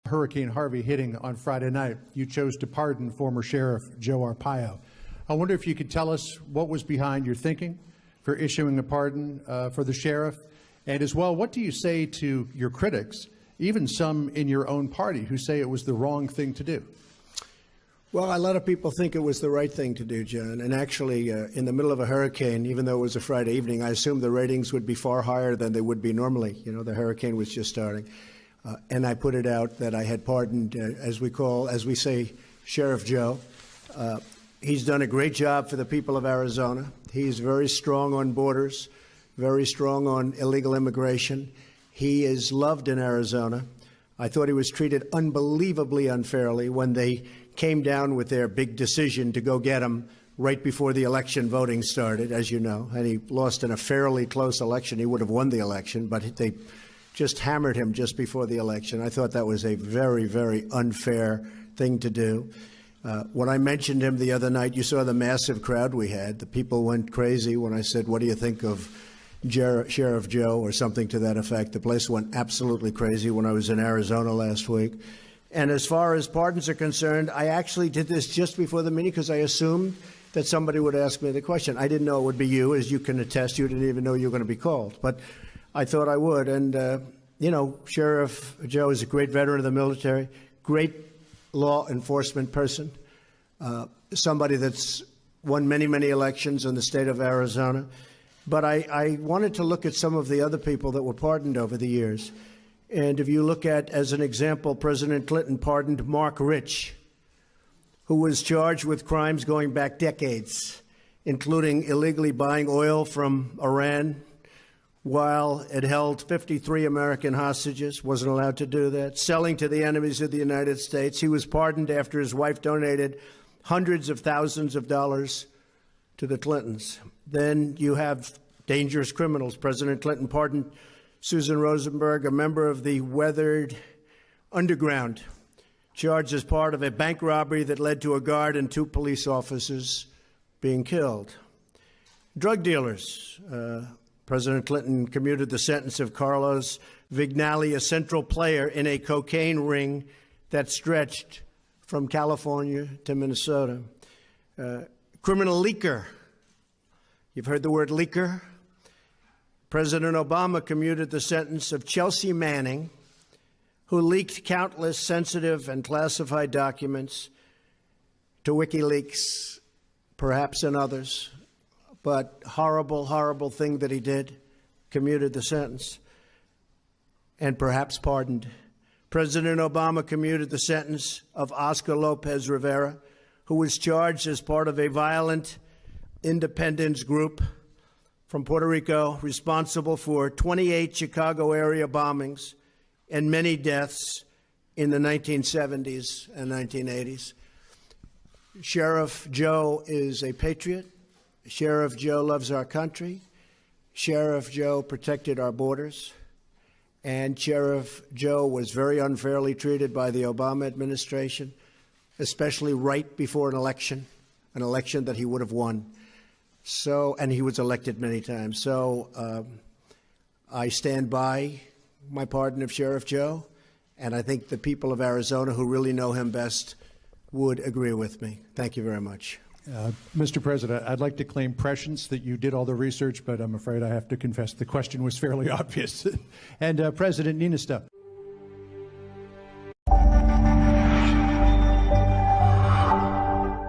Hurricane Harvey hitting on Friday night, you chose to pardon former Sheriff Joe Arpaio. I wonder if you could tell us what was behind your thinking for issuing a pardon for the sheriff, and as well, what do you say to your critics, even some in your own party, who say it was the wrong thing to do? Well, a lot of people think it was the right thing to do, John. And actually, in the middle of a hurricane, even though it was a Friday evening, I assumed the ratings would be far higher than they would be normally. You know, the hurricane was just starting. And I put it out that I had pardoned, as we say, Sheriff Joe. He's done a great job for the people of Arizona. He's very strong on borders, very strong on illegal immigration. He is loved in Arizona. I thought he was treated unbelievably unfairly when they came down with their big decision to go get him right before the election voting started, as you know, and he lost in a fairly close election. He would have won the election, but they just hammered him just before the election. I thought that was a very, very unfair thing to do. When I mentioned him the other night, you saw the massive crowd we had. The people went crazy when I said, what do you think of Sheriff Joe, or something to that effect. The place went absolutely crazy when I was in Arizona last week. And as far as pardons are concerned, I actually did this just before the meeting because I assumed that somebody would ask me the question. I didn't know it would be you, as you can attest. You didn't even know you were going to be called. But I thought I would. And, you know, Sheriff Joe is a great veteran of the military, great law enforcement person, somebody that's won many, many elections in the state of Arizona. But I wanted to look at some of the other people that were pardoned over the years. And if you look at, as an example, President Clinton pardoned Mark Rich, who was charged with crimes going back decades, including illegally buying oil from Iran while it held 53 American hostages, wasn't allowed to do that, selling to the enemies of the United States. He was pardoned after his wife donated hundreds of thousands of dollars to the Clintons. Then you have dangerous criminals. President Clinton pardoned Susan Rosenberg, a member of the Weathered Underground, charged as part of a bank robbery that led to a guard and 2 police officers being killed. Drug dealers. President Clinton commuted the sentence of Carlos Vignali, a central player in a cocaine ring that stretched from California to Minnesota. Criminal leaker. You've heard the word leaker? President Obama commuted the sentence of Chelsea Manning, who leaked countless sensitive and classified documents to WikiLeaks, perhaps and others, but horrible, horrible thing that he did, commuted the sentence, and perhaps pardoned. President Obama commuted the sentence of Oscar Lopez Rivera, who was charged as part of a violent independence group from Puerto Rico, responsible for 28 Chicago area bombings and many deaths in the 1970s and 1980s. Sheriff Joe is a patriot. Sheriff Joe loves our country. Sheriff Joe protected our borders. And Sheriff Joe was very unfairly treated by the Obama administration, especially right before an election that he would have won. So, and he was elected many times. So I stand by my pardon of Sheriff Joe, and I think the people of Arizona who really know him best would agree with me. Thank you very much. Mr. President, I'd like to claim prescience that you did all the research, but I'm afraid I have to confess the question was fairly obvious. And President Niinistö,